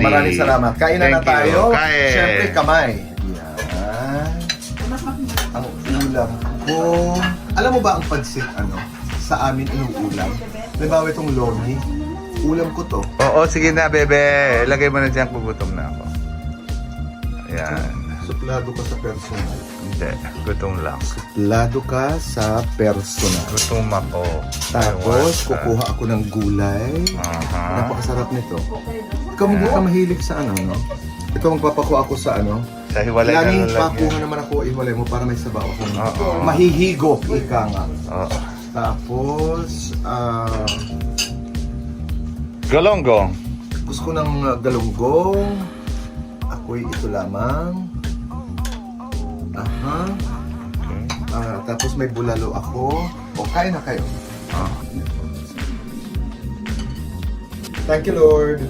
Maraming salamat. Kain na Thank you. tayo. Kain. Siyempre, kamay. Yan. Ang ulam ko. Alam mo ba ang pansit, sa amin inuulam? Halimbawa itong lomi. Ulam ko to. Oo, sige na, bebe. Ilagay mo na dyan, gugutom na ako. Ayan. Suplado ka sa personal. Hindi, gutom lang. Suplado ka sa personal. Gutom ako. Tapos, kukuha ako ng gulay. Aha. Napakasarap nito. Ikaw hindi ka mahilig sa no? Ito magpapakuha ako sa Sa hiwalay na Laging lalagyan. pakuha naman ako, iwalay mo para may sabaw ako. Oo. Mahihigop, ika nga. Oo. Tapos, Galonggong. gusto ko ng galunggong. Ako'y ito lamang. Aha. Okay. Tapos may bulalo ako. O, kain na kayo. Ah. Thank you, Lord.